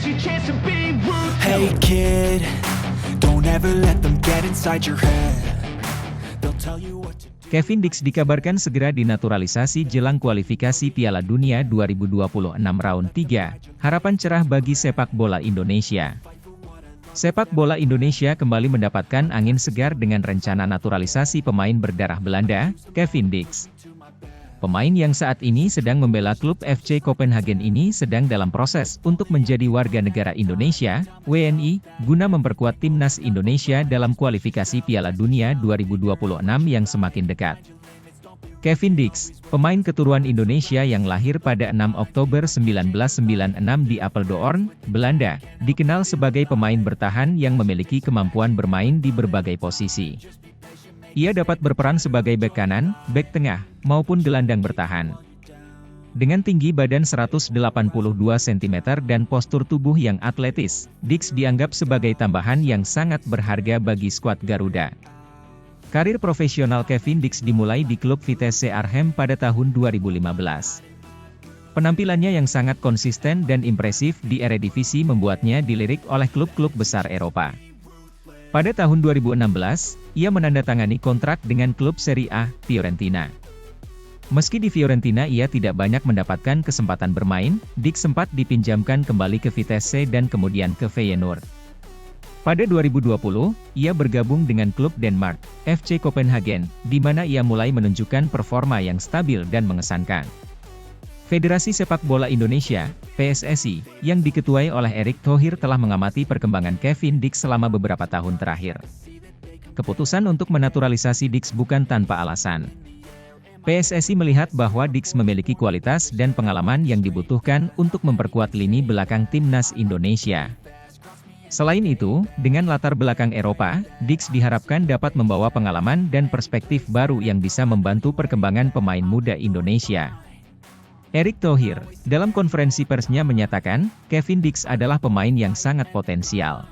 your chance to be rude. Hey kid, don't ever let them get inside your head. They'll tell you what to do. Kevin Dix dikabarkan segera dinaturalisasi jelang kualifikasi Piala Dunia 2026 Round 3. Harapan cerah bagi sepak bola Indonesia. Sepak bola Indonesia kembali mendapatkan angin segar dengan rencana naturalisasi pemain berdarah Belanda, Kevin Dix. Pemain yang saat ini sedang membela klub FC Copenhagen ini sedang dalam proses untuk menjadi warga negara Indonesia, WNI, guna memperkuat timnas Indonesia dalam kualifikasi Piala Dunia 2026 yang semakin dekat. Kevin Dix, pemain keturunan Indonesia yang lahir pada 6 Oktober 1996 di Apeldoorn, Belanda, dikenal sebagai pemain bertahan yang memiliki kemampuan bermain di berbagai posisi. Ia dapat berperan sebagai bek kanan, bek tengah, maupun gelandang bertahan. Dengan tinggi badan 182 cm dan postur tubuh yang atletis, Dix dianggap sebagai tambahan yang sangat berharga bagi skuad Garuda. Karir profesional Kevin Dix dimulai di klub Vitesse Arnhem pada tahun 2015. Penampilannya yang sangat konsisten dan impresif di Eredivisie membuatnya dilirik oleh klub-klub besar Eropa. Pada tahun 2016, ia menandatangani kontrak dengan klub Serie A, Fiorentina. Meski di Fiorentina ia tidak banyak mendapatkan kesempatan bermain, Dix sempat dipinjamkan kembali ke Vitesse dan kemudian ke Feyenoord. Pada 2020, ia bergabung dengan klub Denmark, FC Copenhagen, di mana ia mulai menunjukkan performa yang stabil dan mengesankan. Federasi Sepak Bola Indonesia, PSSI, yang diketuai oleh Erick Thohir telah mengamati perkembangan Kevin Dix selama beberapa tahun terakhir. Keputusan untuk menaturalisasi Dix bukan tanpa alasan. PSSI melihat bahwa Dix memiliki kualitas dan pengalaman yang dibutuhkan untuk memperkuat lini belakang timnas Indonesia. Selain itu, dengan latar belakang Eropa, Dix diharapkan dapat membawa pengalaman dan perspektif baru yang bisa membantu perkembangan pemain muda Indonesia. Erick Thohir, dalam konferensi persnya menyatakan, Kevin Dix adalah pemain yang sangat potensial.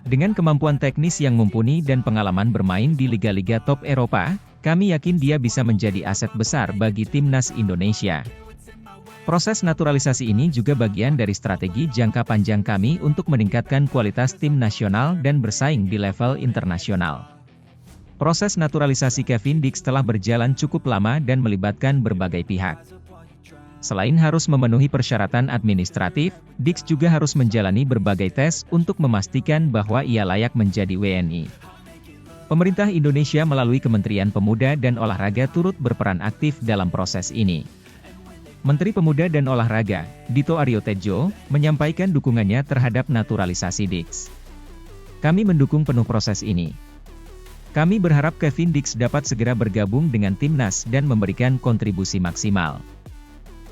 Dengan kemampuan teknis yang mumpuni dan pengalaman bermain di liga-liga top Eropa, kami yakin dia bisa menjadi aset besar bagi timnas Indonesia. Proses naturalisasi ini juga bagian dari strategi jangka panjang kami untuk meningkatkan kualitas tim nasional dan bersaing di level internasional. Proses naturalisasi Kevin Dix telah berjalan cukup lama dan melibatkan berbagai pihak. Selain harus memenuhi persyaratan administratif, Dix juga harus menjalani berbagai tes untuk memastikan bahwa ia layak menjadi WNI. Pemerintah Indonesia melalui Kementerian Pemuda dan Olahraga turut berperan aktif dalam proses ini. Menteri Pemuda dan Olahraga, Dito Aryo Tejo, menyampaikan dukungannya terhadap naturalisasi Dix. Kami mendukung penuh proses ini. Kami berharap Kevin Dix dapat segera bergabung dengan timnas dan memberikan kontribusi maksimal.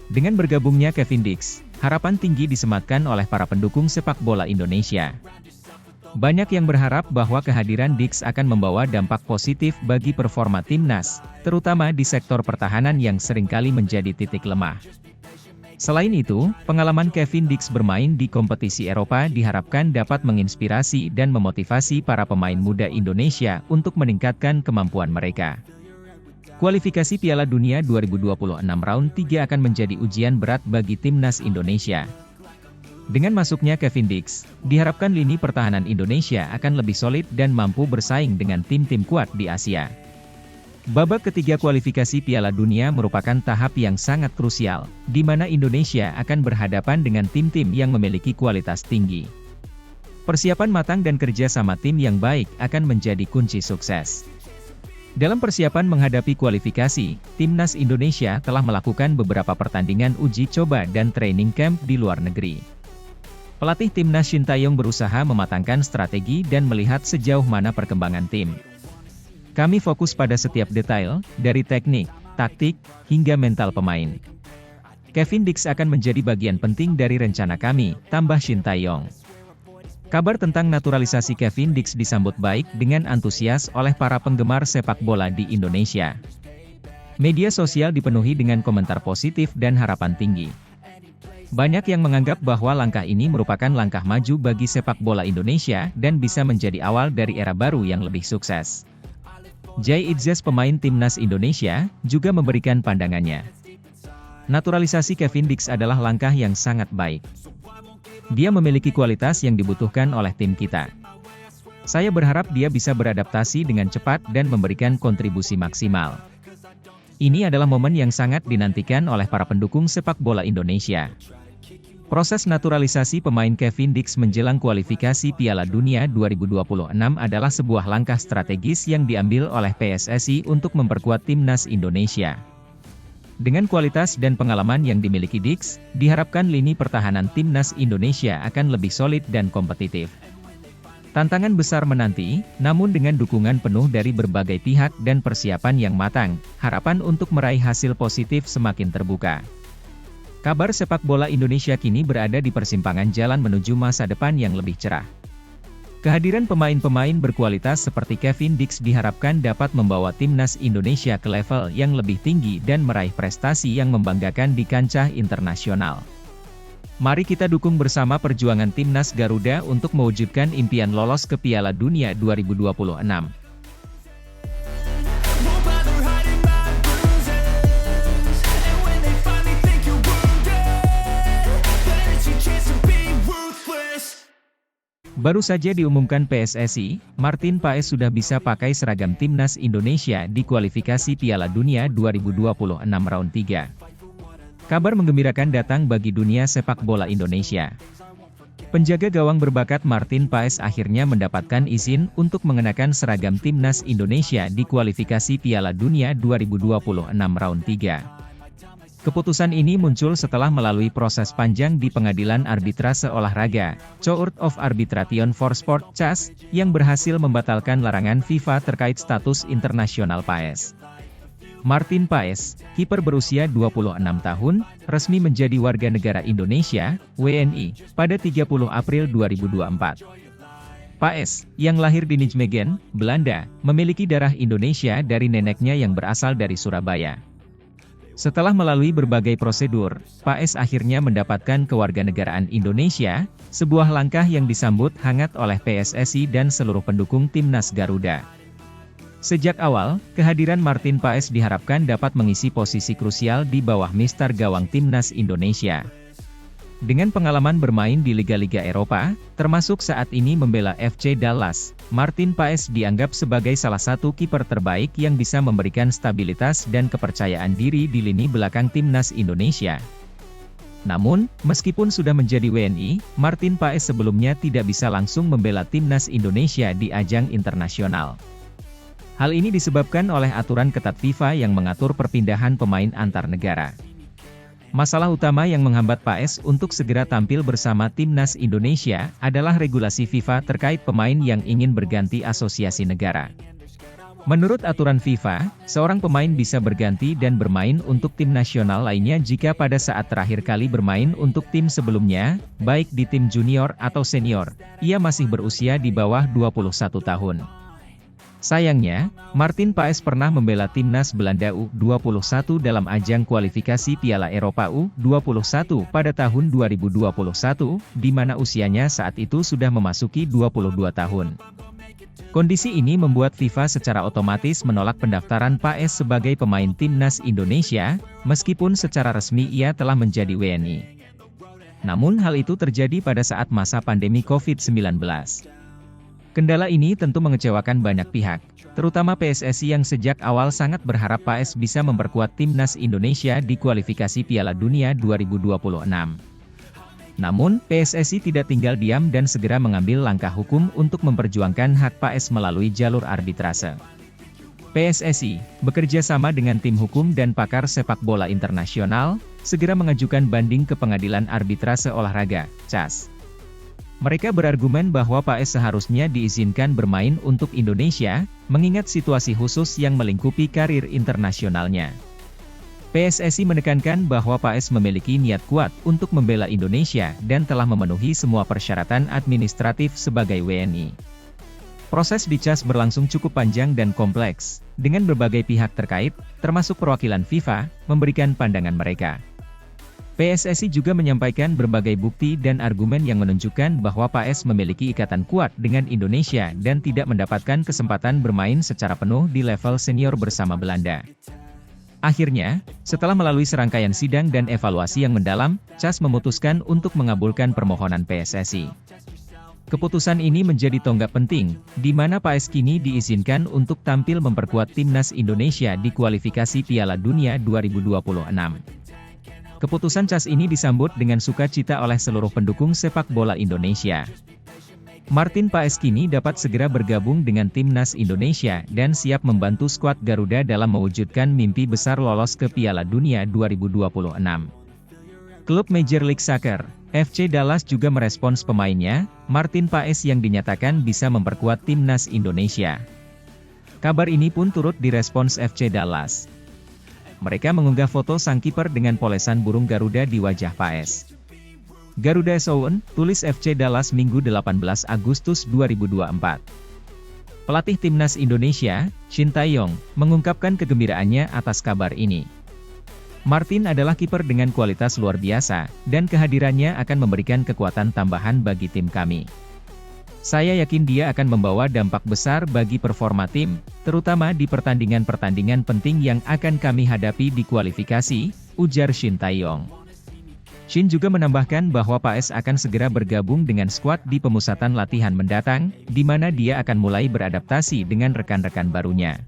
Dengan bergabungnya Kevin Dix, harapan tinggi disematkan oleh para pendukung sepak bola Indonesia. Banyak yang berharap bahwa kehadiran Dix akan membawa dampak positif bagi performa timnas, terutama di sektor pertahanan yang seringkali menjadi titik lemah. Selain itu, pengalaman Kevin Dix bermain di kompetisi Eropa diharapkan dapat menginspirasi dan memotivasi para pemain muda Indonesia untuk meningkatkan kemampuan mereka. Kualifikasi Piala Dunia 2026 Round 3 akan menjadi ujian berat bagi timnas Indonesia. Dengan masuknya Kevin Dix, diharapkan lini pertahanan Indonesia akan lebih solid dan mampu bersaing dengan tim-tim kuat di Asia. Babak ketiga kualifikasi Piala Dunia merupakan tahap yang sangat krusial, di mana Indonesia akan berhadapan dengan tim-tim yang memiliki kualitas tinggi. Persiapan matang dan kerja sama tim yang baik akan menjadi kunci sukses. Dalam persiapan menghadapi kualifikasi, timnas Indonesia telah melakukan beberapa pertandingan uji coba dan training camp di luar negeri. Pelatih timnas Shin Tae-yong berusaha mematangkan strategi dan melihat sejauh mana perkembangan tim. Kami fokus pada setiap detail, dari teknik, taktik, hingga mental pemain. Kevin Dix akan menjadi bagian penting dari rencana kami, tambah Shin Tae-yong. Kabar tentang naturalisasi Kevin Dix disambut baik dengan antusias oleh para penggemar sepak bola di Indonesia. Media sosial dipenuhi dengan komentar positif dan harapan tinggi. Banyak yang menganggap bahwa langkah ini merupakan langkah maju bagi sepak bola Indonesia dan bisa menjadi awal dari era baru yang lebih sukses. Jay Itzes, pemain timnas Indonesia, juga memberikan pandangannya. Naturalisasi Kevin Dix adalah langkah yang sangat baik. Dia memiliki kualitas yang dibutuhkan oleh tim kita. Saya berharap dia bisa beradaptasi dengan cepat dan memberikan kontribusi maksimal. Ini adalah momen yang sangat dinantikan oleh para pendukung sepak bola Indonesia. Proses naturalisasi pemain Kevin Dix menjelang kualifikasi Piala Dunia 2026 adalah sebuah langkah strategis yang diambil oleh PSSI untuk memperkuat timnas Indonesia. Dengan kualitas dan pengalaman yang dimiliki Dix, diharapkan lini pertahanan timnas Indonesia akan lebih solid dan kompetitif. Tantangan besar menanti, namun dengan dukungan penuh dari berbagai pihak dan persiapan yang matang, harapan untuk meraih hasil positif semakin terbuka. Kabar sepak bola Indonesia kini berada di persimpangan jalan menuju masa depan yang lebih cerah. Kehadiran pemain-pemain berkualitas seperti Kevin Dix diharapkan dapat membawa timnas Indonesia ke level yang lebih tinggi dan meraih prestasi yang membanggakan di kancah internasional. Mari kita dukung bersama perjuangan timnas Garuda untuk mewujudkan impian lolos ke Piala Dunia 2026. Baru saja diumumkan PSSI, Martin Paes sudah bisa pakai seragam timnas Indonesia di kualifikasi Piala Dunia 2026 round 3. Kabar menggembirakan datang bagi dunia sepak bola Indonesia. Penjaga gawang berbakat Martin Paes akhirnya mendapatkan izin untuk mengenakan seragam timnas Indonesia di kualifikasi Piala Dunia 2026 round 3. Keputusan ini muncul setelah melalui proses panjang di Pengadilan Arbitrase Olahraga, Court of Arbitration for Sport (CAS), yang berhasil membatalkan larangan FIFA terkait status internasional Paes. Martin Paes, kiper berusia 26 tahun, resmi menjadi warga negara Indonesia, WNI, pada 30 April 2024. Paes, yang lahir di Nijmegen, Belanda, memiliki darah Indonesia dari neneknya yang berasal dari Surabaya. Setelah melalui berbagai prosedur, Paes akhirnya mendapatkan kewarganegaraan Indonesia, sebuah langkah yang disambut hangat oleh PSSI dan seluruh pendukung timnas Garuda. Sejak awal, kehadiran Martin Paes diharapkan dapat mengisi posisi krusial di bawah mister gawang timnas Indonesia. Dengan pengalaman bermain di liga-liga Eropa, termasuk saat ini membela FC Dallas, Martin Paes dianggap sebagai salah satu kiper terbaik yang bisa memberikan stabilitas dan kepercayaan diri di lini belakang timnas Indonesia. Namun, meskipun sudah menjadi WNI, Martin Paes sebelumnya tidak bisa langsung membela timnas Indonesia di ajang internasional. Hal ini disebabkan oleh aturan ketat FIFA yang mengatur perpindahan pemain antar negara. Masalah utama yang menghambat Paes untuk segera tampil bersama timnas Indonesia adalah regulasi FIFA terkait pemain yang ingin berganti asosiasi negara. Menurut aturan FIFA, seorang pemain bisa berganti dan bermain untuk tim nasional lainnya jika pada saat terakhir kali bermain untuk tim sebelumnya, baik di tim junior atau senior, ia masih berusia di bawah 21 tahun. Sayangnya, Martin Paes pernah membela timnas Belanda U21 dalam ajang kualifikasi Piala Eropa U21 pada tahun 2021, di mana usianya saat itu sudah memasuki 22 tahun. Kondisi ini membuat FIFA secara otomatis menolak pendaftaran Paes sebagai pemain timnas Indonesia, meskipun secara resmi ia telah menjadi WNI. Namun hal itu terjadi pada saat masa pandemi COVID-19. Kendala ini tentu mengecewakan banyak pihak, terutama PSSI yang sejak awal sangat berharap Paes bisa memperkuat timnas Indonesia di kualifikasi Piala Dunia 2026. Namun, PSSI tidak tinggal diam dan segera mengambil langkah hukum untuk memperjuangkan hak Paes melalui jalur arbitrase. PSSI, bekerja sama dengan tim hukum dan pakar sepak bola internasional, segera mengajukan banding ke Pengadilan Arbitrase Olahraga, CAS. Mereka berargumen bahwa Paes seharusnya diizinkan bermain untuk Indonesia, mengingat situasi khusus yang melingkupi karir internasionalnya. PSSI menekankan bahwa Paes memiliki niat kuat untuk membela Indonesia dan telah memenuhi semua persyaratan administratif sebagai WNI. Proses di CAS berlangsung cukup panjang dan kompleks, dengan berbagai pihak terkait, termasuk perwakilan FIFA, memberikan pandangan mereka. PSSI juga menyampaikan berbagai bukti dan argumen yang menunjukkan bahwa Paes memiliki ikatan kuat dengan Indonesia dan tidak mendapatkan kesempatan bermain secara penuh di level senior bersama Belanda. Akhirnya, setelah melalui serangkaian sidang dan evaluasi yang mendalam, CAS memutuskan untuk mengabulkan permohonan PSSI. Keputusan ini menjadi tonggak penting, di mana PAES kini diizinkan untuk tampil memperkuat timnas Indonesia di kualifikasi Piala Dunia 2026. Keputusan CAS ini disambut dengan sukacita oleh seluruh pendukung sepak bola Indonesia. Martin Paes kini dapat segera bergabung dengan timnas Indonesia dan siap membantu skuad Garuda dalam mewujudkan mimpi besar lolos ke Piala Dunia 2026. Klub Major League Soccer, FC Dallas juga merespons pemainnya, Martin Paes yang dinyatakan bisa memperkuat timnas Indonesia. Kabar ini pun turut direspons FC Dallas. Mereka mengunggah foto sang kiper dengan polesan burung Garuda di wajah Paes. Garuda Sowen, tulis FC Dallas Minggu 18 Agustus 2024. Pelatih timnas Indonesia, Shin Tae-yong, mengungkapkan kegembiraannya atas kabar ini. Martin adalah kiper dengan kualitas luar biasa, dan kehadirannya akan memberikan kekuatan tambahan bagi tim kami. Saya yakin dia akan membawa dampak besar bagi performa tim, terutama di pertandingan-pertandingan penting yang akan kami hadapi di kualifikasi, ujar Shin Tae-yong. Shin juga menambahkan bahwa Paes akan segera bergabung dengan skuad di pemusatan latihan mendatang, di mana dia akan mulai beradaptasi dengan rekan-rekan barunya.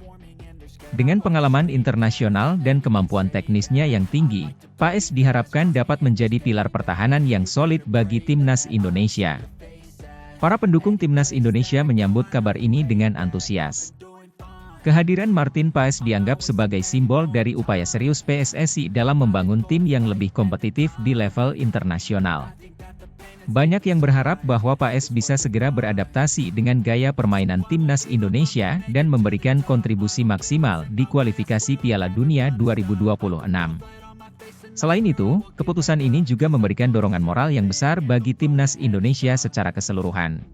Dengan pengalaman internasional dan kemampuan teknisnya yang tinggi, Paes diharapkan dapat menjadi pilar pertahanan yang solid bagi timnas Indonesia. Para pendukung timnas Indonesia menyambut kabar ini dengan antusias. Kehadiran Martin Paes dianggap sebagai simbol dari upaya serius PSSI dalam membangun tim yang lebih kompetitif di level internasional. Banyak yang berharap bahwa Paes bisa segera beradaptasi dengan gaya permainan timnas Indonesia dan memberikan kontribusi maksimal di kualifikasi Piala Dunia 2026. Selain itu, keputusan ini juga memberikan dorongan moral yang besar bagi timnas Indonesia secara keseluruhan.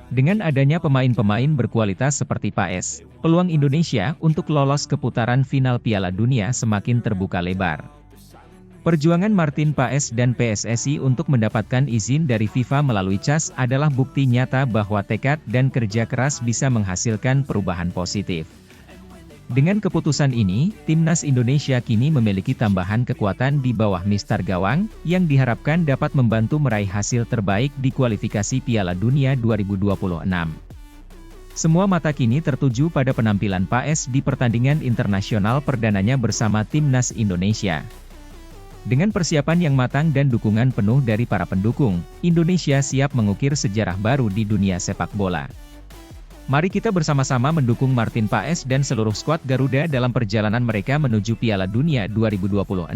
Dengan adanya pemain-pemain berkualitas seperti Paes, peluang Indonesia untuk lolos ke putaran final Piala Dunia semakin terbuka lebar. Perjuangan Martin Paes dan PSSI untuk mendapatkan izin dari FIFA melalui CAS adalah bukti nyata bahwa tekad dan kerja keras bisa menghasilkan perubahan positif. Dengan keputusan ini, timnas Indonesia kini memiliki tambahan kekuatan di bawah Mister Gawang, yang diharapkan dapat membantu meraih hasil terbaik di kualifikasi Piala Dunia 2026. Semua mata kini tertuju pada penampilan Paes di pertandingan internasional perdananya bersama timnas Indonesia. Dengan persiapan yang matang dan dukungan penuh dari para pendukung, Indonesia siap mengukir sejarah baru di dunia sepak bola. Mari kita bersama-sama mendukung Martin Paes dan seluruh skuad Garuda dalam perjalanan mereka menuju Piala Dunia 2026.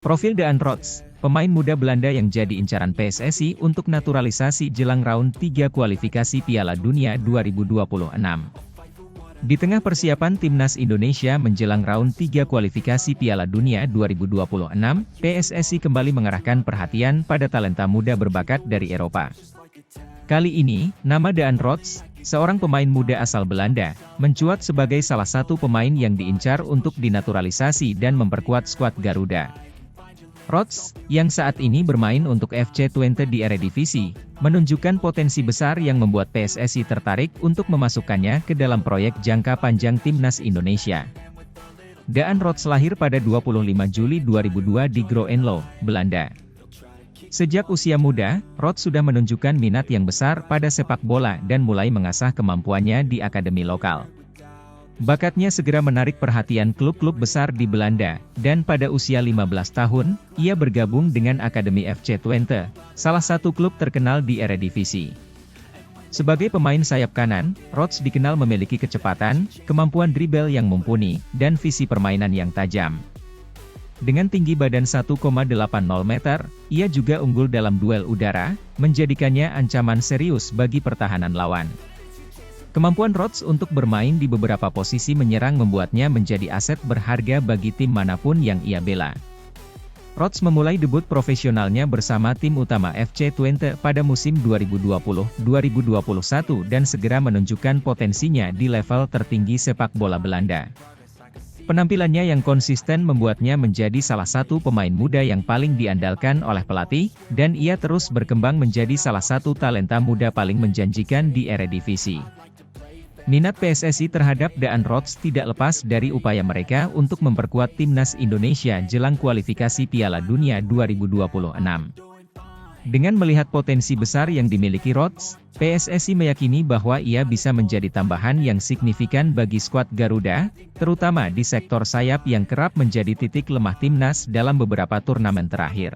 Profil Daan Rots, pemain muda Belanda yang jadi incaran PSSI untuk naturalisasi jelang round 3 kualifikasi Piala Dunia 2026. Di tengah persiapan timnas Indonesia menjelang round 3 kualifikasi Piala Dunia 2026, PSSI kembali mengarahkan perhatian pada talenta muda berbakat dari Eropa. Kali ini, nama Daan Rots, seorang pemain muda asal Belanda, mencuat sebagai salah satu pemain yang diincar untuk dinaturalisasi dan memperkuat skuad Garuda. Rots, yang saat ini bermain untuk FC Twente di Eredivisie, menunjukkan potensi besar yang membuat PSSI tertarik untuk memasukkannya ke dalam proyek jangka panjang timnas Indonesia. Daan Rots lahir pada 25 Juli 2002 di Groenlo, Belanda. Sejak usia muda, Rots sudah menunjukkan minat yang besar pada sepak bola dan mulai mengasah kemampuannya di akademi lokal. Bakatnya segera menarik perhatian klub-klub besar di Belanda, dan pada usia 15 tahun, ia bergabung dengan Akademi FC Twente, salah satu klub terkenal di Eredivisie. Sebagai pemain sayap kanan, Rots dikenal memiliki kecepatan, kemampuan dribble yang mumpuni, dan visi permainan yang tajam. Dengan tinggi badan 1,80 meter, ia juga unggul dalam duel udara, menjadikannya ancaman serius bagi pertahanan lawan. Kemampuan Rots untuk bermain di beberapa posisi menyerang membuatnya menjadi aset berharga bagi tim manapun yang ia bela. Rots memulai debut profesionalnya bersama tim utama FC Twente pada musim 2020-2021 dan segera menunjukkan potensinya di level tertinggi sepak bola Belanda. Penampilannya yang konsisten membuatnya menjadi salah satu pemain muda yang paling diandalkan oleh pelatih, dan ia terus berkembang menjadi salah satu talenta muda paling menjanjikan di Eredivisie. Minat PSSI terhadap Daan Rots tidak lepas dari upaya mereka untuk memperkuat timnas Indonesia jelang kualifikasi Piala Dunia 2026. Dengan melihat potensi besar yang dimiliki Rots, PSSI meyakini bahwa ia bisa menjadi tambahan yang signifikan bagi skuad Garuda, terutama di sektor sayap yang kerap menjadi titik lemah timnas dalam beberapa turnamen terakhir.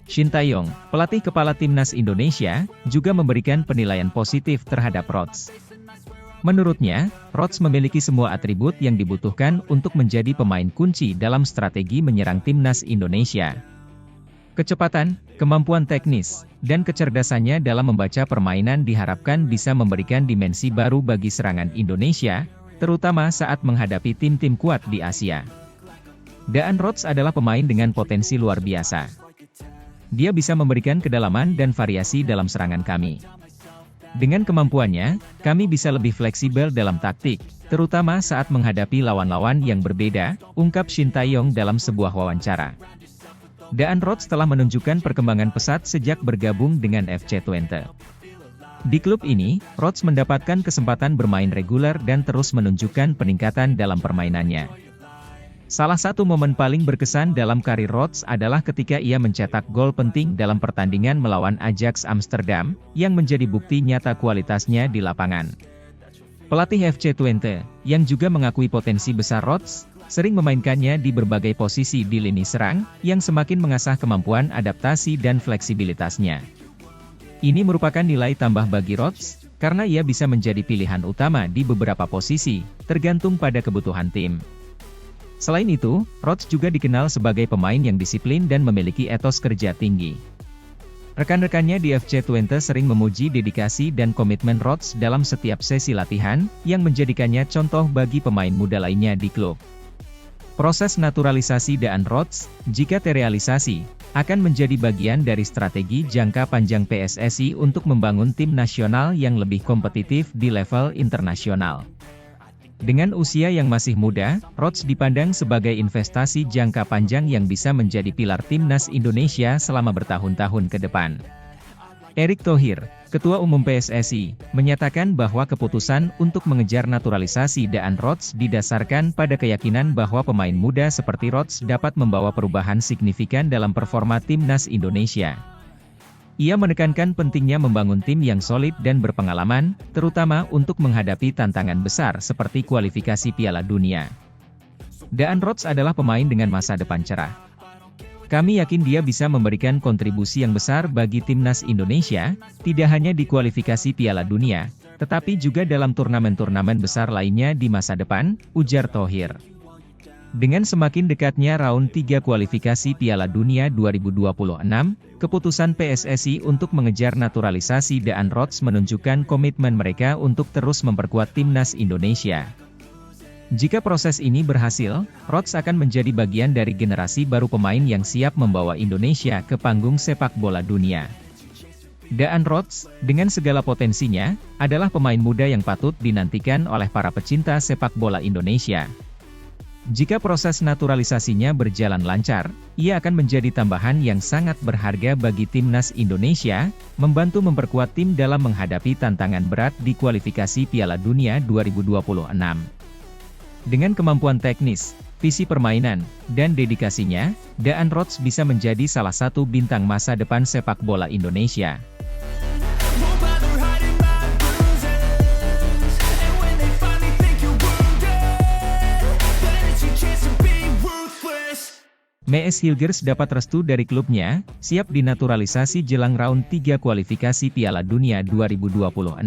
Shin Tae-yong, pelatih kepala timnas Indonesia, juga memberikan penilaian positif terhadap Rots. Menurutnya, Rots memiliki semua atribut yang dibutuhkan untuk menjadi pemain kunci dalam strategi menyerang timnas Indonesia. Kecepatan, kemampuan teknis, dan kecerdasannya dalam membaca permainan diharapkan bisa memberikan dimensi baru bagi serangan Indonesia, terutama saat menghadapi tim-tim kuat di Asia. Daan Rots adalah pemain dengan potensi luar biasa. Dia bisa memberikan kedalaman dan variasi dalam serangan kami. Dengan kemampuannya, kami bisa lebih fleksibel dalam taktik, terutama saat menghadapi lawan-lawan yang berbeda, ungkap Shin Tae-yong dalam sebuah wawancara. Daan Rots telah menunjukkan perkembangan pesat sejak bergabung dengan FC Twente. Di klub ini, Rots mendapatkan kesempatan bermain reguler dan terus menunjukkan peningkatan dalam permainannya. Salah satu momen paling berkesan dalam karir Rots adalah ketika ia mencetak gol penting dalam pertandingan melawan Ajax Amsterdam, yang menjadi bukti nyata kualitasnya di lapangan. Pelatih FC Twente, yang juga mengakui potensi besar Rots, sering memainkannya di berbagai posisi di lini serang, yang semakin mengasah kemampuan adaptasi dan fleksibilitasnya. Ini merupakan nilai tambah bagi Rots, karena ia bisa menjadi pilihan utama di beberapa posisi, tergantung pada kebutuhan tim. Selain itu, Rots juga dikenal sebagai pemain yang disiplin dan memiliki etos kerja tinggi. Rekan-rekannya di FC Twente sering memuji dedikasi dan komitmen Rots dalam setiap sesi latihan, yang menjadikannya contoh bagi pemain muda lainnya di klub. Proses naturalisasi Daan Rots, jika terrealisasi, akan menjadi bagian dari strategi jangka panjang PSSI untuk membangun tim nasional yang lebih kompetitif di level internasional. Dengan usia yang masih muda, Rots dipandang sebagai investasi jangka panjang yang bisa menjadi pilar timnas Indonesia selama bertahun-tahun ke depan. Erick Thohir, Ketua Umum PSSI, menyatakan bahwa keputusan untuk mengejar naturalisasi Daan Rots didasarkan pada keyakinan bahwa pemain muda seperti Rots dapat membawa perubahan signifikan dalam performa timnas Indonesia. Ia menekankan pentingnya membangun tim yang solid dan berpengalaman, terutama untuk menghadapi tantangan besar seperti kualifikasi Piala Dunia. Daan Rots adalah pemain dengan masa depan cerah. Kami yakin dia bisa memberikan kontribusi yang besar bagi timnas Indonesia, tidak hanya di kualifikasi Piala Dunia, tetapi juga dalam turnamen-turnamen besar lainnya di masa depan, ujar Thohir. Dengan semakin dekatnya round 3 kualifikasi Piala Dunia 2026, keputusan PSSI untuk mengejar naturalisasi Daan Rots menunjukkan komitmen mereka untuk terus memperkuat timnas Indonesia. Jika proses ini berhasil, Rots akan menjadi bagian dari generasi baru pemain yang siap membawa Indonesia ke panggung sepak bola dunia. Daan Rots, dengan segala potensinya, adalah pemain muda yang patut dinantikan oleh para pecinta sepak bola Indonesia. Jika proses naturalisasinya berjalan lancar, ia akan menjadi tambahan yang sangat berharga bagi timnas Indonesia, membantu memperkuat tim dalam menghadapi tantangan berat di kualifikasi Piala Dunia 2026. Dengan kemampuan teknis, visi permainan, dan dedikasinya, Daan Rots bisa menjadi salah satu bintang masa depan sepak bola Indonesia. Mees Hilgers dapat restu dari klubnya, siap dinaturalisasi jelang round 3 kualifikasi Piala Dunia 2026.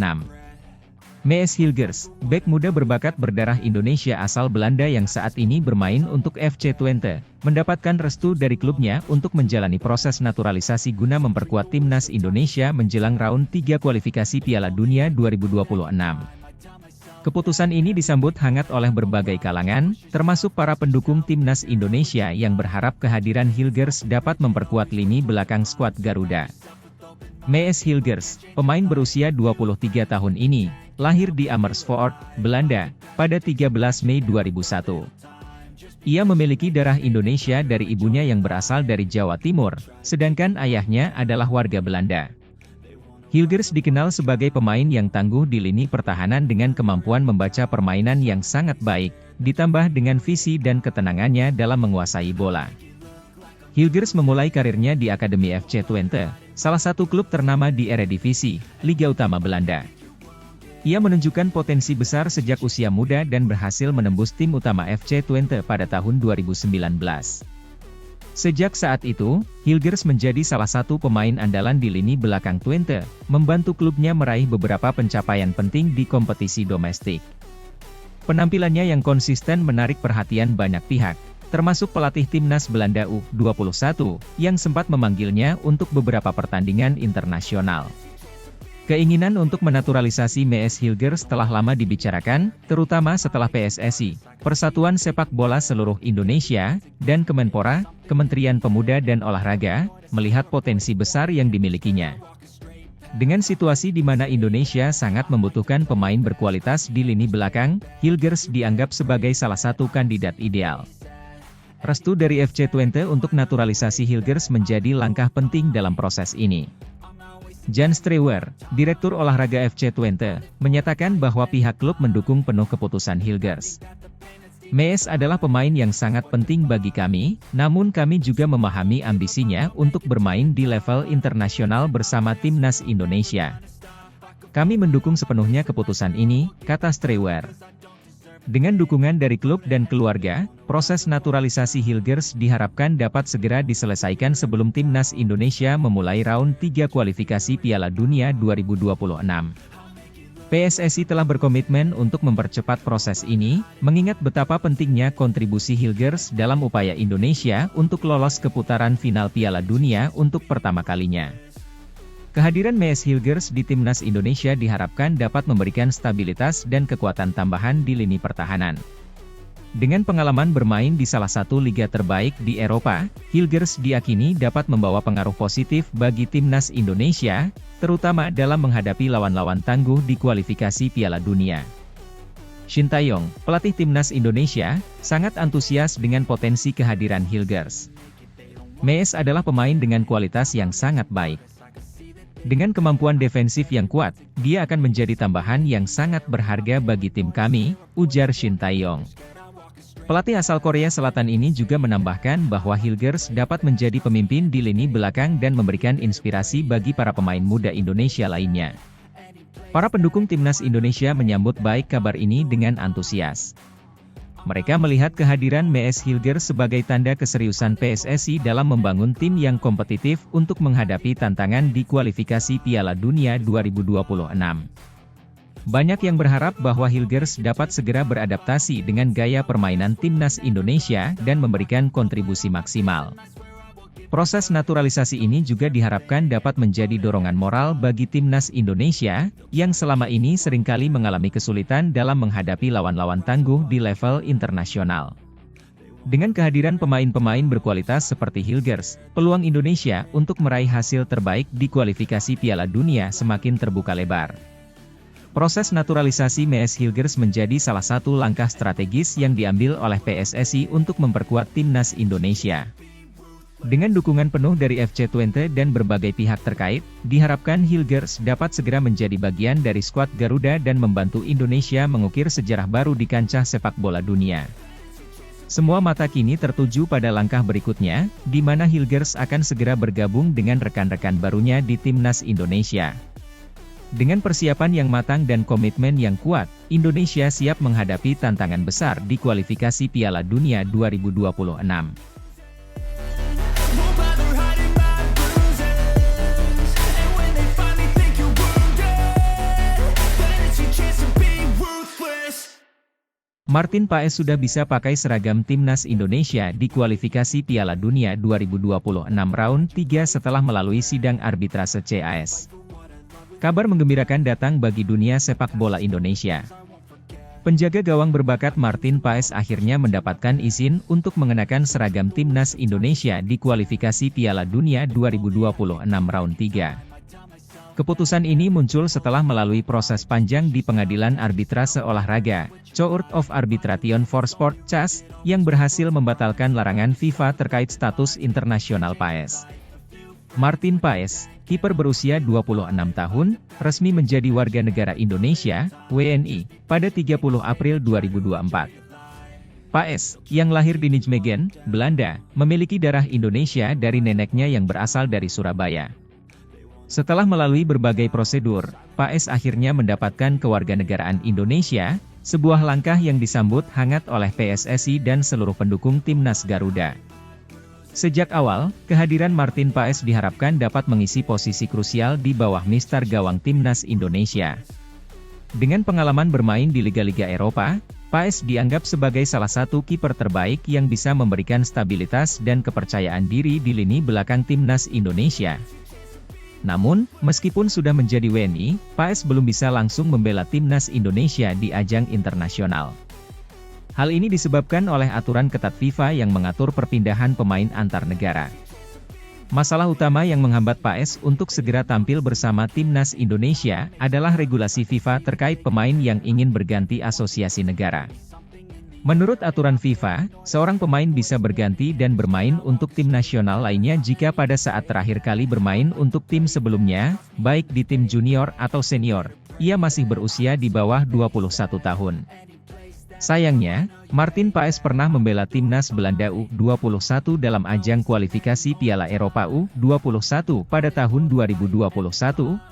Mees Hilgers, bek muda berbakat berdarah Indonesia asal Belanda yang saat ini bermain untuk FC Twente, mendapatkan restu dari klubnya untuk menjalani proses naturalisasi guna memperkuat timnas Indonesia menjelang round 3 kualifikasi Piala Dunia 2026. Keputusan ini disambut hangat oleh berbagai kalangan, termasuk para pendukung timnas Indonesia yang berharap kehadiran Hilgers dapat memperkuat lini belakang skuad Garuda. Mees Hilgers, pemain berusia 23 tahun ini, lahir di Amersfoort, Belanda, pada 13 Mei 2001. Ia memiliki darah Indonesia dari ibunya yang berasal dari Jawa Timur, sedangkan ayahnya adalah warga Belanda. Hilgers dikenal sebagai pemain yang tangguh di lini pertahanan dengan kemampuan membaca permainan yang sangat baik, ditambah dengan visi dan ketenangannya dalam menguasai bola. Hilgers memulai karirnya di Akademi FC Twente, salah satu klub ternama di Eredivisie, Liga Utama Belanda. Ia menunjukkan potensi besar sejak usia muda dan berhasil menembus tim utama FC Twente pada tahun 2019. Sejak saat itu, Hilgers menjadi salah satu pemain andalan di lini belakang Twente, membantu klubnya meraih beberapa pencapaian penting di kompetisi domestik. Penampilannya yang konsisten menarik perhatian banyak pihak, termasuk pelatih timnas Belanda U21, yang sempat memanggilnya untuk beberapa pertandingan internasional. Keinginan untuk menaturalisasi Mees Hilgers telah lama dibicarakan, terutama setelah PSSI, Persatuan Sepak Bola Seluruh Indonesia, dan Kemenpora, Kementerian Pemuda dan Olahraga, melihat potensi besar yang dimilikinya. Dengan situasi di mana Indonesia sangat membutuhkan pemain berkualitas di lini belakang, Hilgers dianggap sebagai salah satu kandidat ideal. Restu dari FC Twente untuk naturalisasi Hilgers menjadi langkah penting dalam proses ini. Jan Strewer, Direktur Olahraga FC Twente, menyatakan bahwa pihak klub mendukung penuh keputusan Hilgers. Mees adalah pemain yang sangat penting bagi kami, namun kami juga memahami ambisinya untuk bermain di level internasional bersama timnas Indonesia. Kami mendukung sepenuhnya keputusan ini, kata Strewer. Dengan dukungan dari klub dan keluarga, proses naturalisasi Hilgers diharapkan dapat segera diselesaikan sebelum timnas Indonesia memulai round 3 kualifikasi Piala Dunia 2026. PSSI telah berkomitmen untuk mempercepat proses ini, mengingat betapa pentingnya kontribusi Hilgers dalam upaya Indonesia untuk lolos ke putaran final Piala Dunia untuk pertama kalinya. Kehadiran Mees Hilgers di timnas Indonesia diharapkan dapat memberikan stabilitas dan kekuatan tambahan di lini pertahanan. Dengan pengalaman bermain di salah satu liga terbaik di Eropa, Hilgers diyakini dapat membawa pengaruh positif bagi timnas Indonesia, terutama dalam menghadapi lawan-lawan tangguh di kualifikasi Piala Dunia. Shin Tae-yong, pelatih timnas Indonesia, sangat antusias dengan potensi kehadiran Hilgers. Mees adalah pemain dengan kualitas yang sangat baik. Dengan kemampuan defensif yang kuat, dia akan menjadi tambahan yang sangat berharga bagi tim kami, ujar Shin Tae-yong. Pelatih asal Korea Selatan ini juga menambahkan bahwa Hilgers dapat menjadi pemimpin di lini belakang dan memberikan inspirasi bagi para pemain muda Indonesia lainnya. Para pendukung timnas Indonesia menyambut baik kabar ini dengan antusias. Mereka melihat kehadiran Mees Hilgers sebagai tanda keseriusan PSSI dalam membangun tim yang kompetitif untuk menghadapi tantangan di kualifikasi Piala Dunia 2026. Banyak yang berharap bahwa Hilgers dapat segera beradaptasi dengan gaya permainan timnas Indonesia dan memberikan kontribusi maksimal. Proses naturalisasi ini juga diharapkan dapat menjadi dorongan moral bagi timnas Indonesia, yang selama ini seringkali mengalami kesulitan dalam menghadapi lawan-lawan tangguh di level internasional. Dengan kehadiran pemain-pemain berkualitas seperti Hilgers, peluang Indonesia untuk meraih hasil terbaik di kualifikasi Piala Dunia semakin terbuka lebar. Proses naturalisasi Mees Hilgers menjadi salah satu langkah strategis yang diambil oleh PSSI untuk memperkuat timnas Indonesia. Dengan dukungan penuh dari FC Twente dan berbagai pihak terkait, diharapkan Hilgers dapat segera menjadi bagian dari skuad Garuda dan membantu Indonesia mengukir sejarah baru di kancah sepak bola dunia. Semua mata kini tertuju pada langkah berikutnya, di mana Hilgers akan segera bergabung dengan rekan-rekan barunya di timnas Indonesia. Dengan persiapan yang matang dan komitmen yang kuat, Indonesia siap menghadapi tantangan besar di kualifikasi Piala Dunia 2026. Martin Paes sudah bisa pakai seragam timnas Indonesia di kualifikasi Piala Dunia 2026 round 3 setelah melalui sidang arbitrase CAS. Kabar menggembirakan datang bagi dunia sepak bola Indonesia. Penjaga gawang berbakat Martin Paes akhirnya mendapatkan izin untuk mengenakan seragam timnas Indonesia di kualifikasi Piala Dunia 2026 round 3. Keputusan ini muncul setelah melalui proses panjang di Pengadilan Arbitrase Olahraga, Court of Arbitration for Sport (CAS), yang berhasil membatalkan larangan FIFA terkait status internasional Paes. Martin Paes, kiper berusia 26 tahun, resmi menjadi warga negara Indonesia, WNI, pada 30 April 2024. Paes, yang lahir di Nijmegen, Belanda, memiliki darah Indonesia dari neneknya yang berasal dari Surabaya. Setelah melalui berbagai prosedur, Paes akhirnya mendapatkan kewarganegaraan Indonesia, sebuah langkah yang disambut hangat oleh PSSI dan seluruh pendukung Timnas Garuda. Sejak awal, kehadiran Martin Paes diharapkan dapat mengisi posisi krusial di bawah mistar gawang Timnas Indonesia. Dengan pengalaman bermain di liga-liga Eropa, Paes dianggap sebagai salah satu kiper terbaik yang bisa memberikan stabilitas dan kepercayaan diri di lini belakang Timnas Indonesia. Namun, meskipun sudah menjadi WNI, Paes belum bisa langsung membela Timnas Indonesia di ajang internasional. Hal ini disebabkan oleh aturan ketat FIFA yang mengatur perpindahan pemain antar negara. Masalah utama yang menghambat Paes untuk segera tampil bersama Timnas Indonesia adalah regulasi FIFA terkait pemain yang ingin berganti asosiasi negara. Menurut aturan FIFA, seorang pemain bisa berganti dan bermain untuk tim nasional lainnya jika pada saat terakhir kali bermain untuk tim sebelumnya, baik di tim junior atau senior, ia masih berusia di bawah 21 tahun. Sayangnya, Martin Paes pernah membela Timnas Belanda U21 dalam ajang kualifikasi Piala Eropa U21 pada tahun 2021,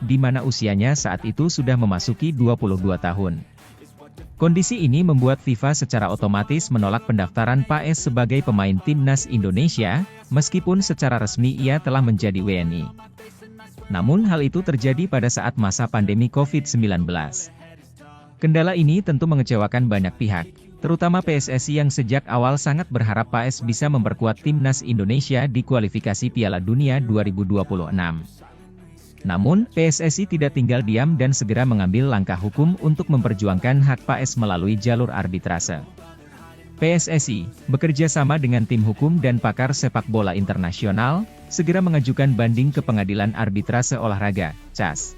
di mana usianya saat itu sudah memasuki 22 tahun. Kondisi ini membuat FIFA secara otomatis menolak pendaftaran Paes sebagai pemain Timnas Indonesia, meskipun secara resmi ia telah menjadi WNI. Namun hal itu terjadi pada saat masa pandemi COVID-19. Kendala ini tentu mengecewakan banyak pihak, terutama PSSI yang sejak awal sangat berharap Paes bisa memperkuat Timnas Indonesia di kualifikasi Piala Dunia 2026. Namun, PSSI tidak tinggal diam dan segera mengambil langkah hukum untuk memperjuangkan hak Paes melalui jalur arbitrase. PSSI, bekerja sama dengan tim hukum dan pakar sepak bola internasional, segera mengajukan banding ke Pengadilan Arbitrase Olahraga, CAS.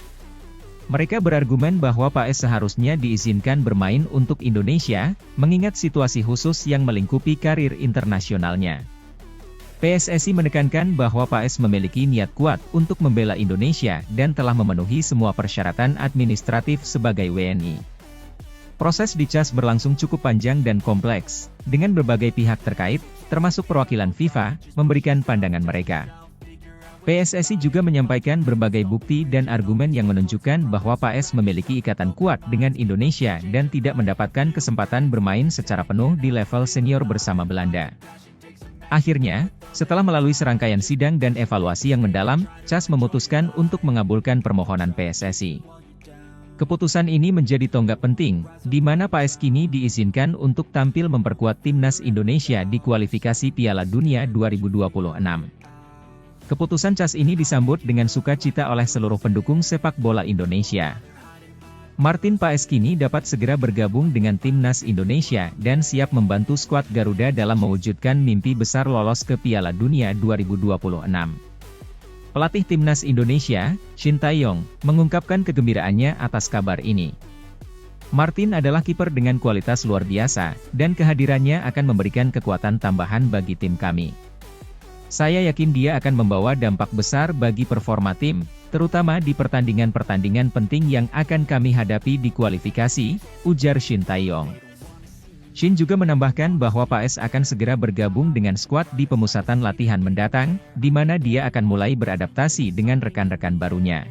Mereka berargumen bahwa Paes seharusnya diizinkan bermain untuk Indonesia, mengingat situasi khusus yang melingkupi karir internasionalnya. PSSI menekankan bahwa Paes memiliki niat kuat untuk membela Indonesia dan telah memenuhi semua persyaratan administratif sebagai WNI. Proses di CAS berlangsung cukup panjang dan kompleks, dengan berbagai pihak terkait, termasuk perwakilan FIFA, memberikan pandangan mereka. PSSI juga menyampaikan berbagai bukti dan argumen yang menunjukkan bahwa Paes memiliki ikatan kuat dengan Indonesia dan tidak mendapatkan kesempatan bermain secara penuh di level senior bersama Belanda. Akhirnya, setelah melalui serangkaian sidang dan evaluasi yang mendalam, CAS memutuskan untuk mengabulkan permohonan PSSI. Keputusan ini menjadi tonggak penting, di mana Paes kini diizinkan untuk tampil memperkuat Timnas Indonesia di kualifikasi Piala Dunia 2026. Keputusan CAS ini disambut dengan sukacita oleh seluruh pendukung sepak bola Indonesia. Martin Paes kini dapat segera bergabung dengan Timnas Indonesia dan siap membantu skuad Garuda dalam mewujudkan mimpi besar lolos ke Piala Dunia 2026. Pelatih Timnas Indonesia, Shin Tae-yong, mengungkapkan kegembiraannya atas kabar ini. Martin adalah kiper dengan kualitas luar biasa, dan kehadirannya akan memberikan kekuatan tambahan bagi tim kami. Saya yakin dia akan membawa dampak besar bagi performa tim, terutama di pertandingan-pertandingan penting yang akan kami hadapi di kualifikasi, ujar Shin Tae-yong. Shin juga menambahkan bahwa Paes akan segera bergabung dengan skuad di pemusatan latihan mendatang, di mana dia akan mulai beradaptasi dengan rekan-rekan barunya.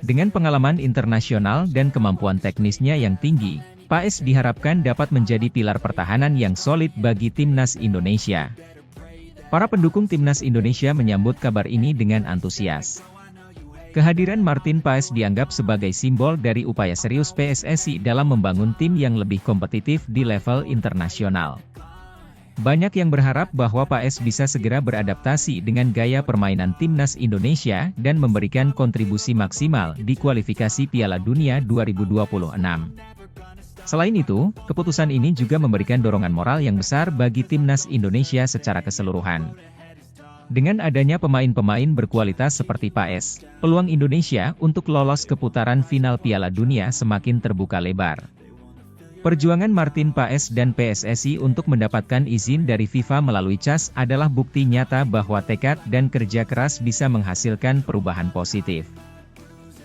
Dengan pengalaman internasional dan kemampuan teknisnya yang tinggi, Paes diharapkan dapat menjadi pilar pertahanan yang solid bagi Timnas Indonesia. Para pendukung Timnas Indonesia menyambut kabar ini dengan antusias. Kehadiran Martin Paes dianggap sebagai simbol dari upaya serius PSSI dalam membangun tim yang lebih kompetitif di level internasional. Banyak yang berharap bahwa Paes bisa segera beradaptasi dengan gaya permainan Timnas Indonesia dan memberikan kontribusi maksimal di kualifikasi Piala Dunia 2026. Selain itu, keputusan ini juga memberikan dorongan moral yang besar bagi Timnas Indonesia secara keseluruhan. Dengan adanya pemain-pemain berkualitas seperti Paes, peluang Indonesia untuk lolos ke putaran final Piala Dunia semakin terbuka lebar. Perjuangan Martin Paes dan PSSI untuk mendapatkan izin dari FIFA melalui CAS adalah bukti nyata bahwa tekad dan kerja keras bisa menghasilkan perubahan positif.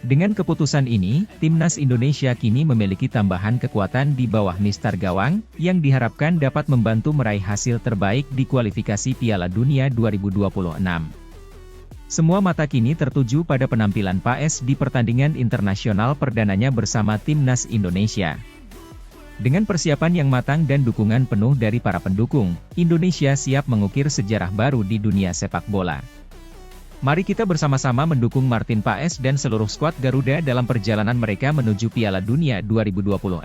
Dengan keputusan ini, Timnas Indonesia kini memiliki tambahan kekuatan di bawah Mister Gawang, yang diharapkan dapat membantu meraih hasil terbaik di kualifikasi Piala Dunia 2026. Semua mata kini tertuju pada penampilan Paes di pertandingan internasional perdananya bersama Timnas Indonesia. Dengan persiapan yang matang dan dukungan penuh dari para pendukung, Indonesia siap mengukir sejarah baru di dunia sepak bola. Mari kita bersama-sama mendukung Martin Paes dan seluruh skuad Garuda dalam perjalanan mereka menuju Piala Dunia 2026.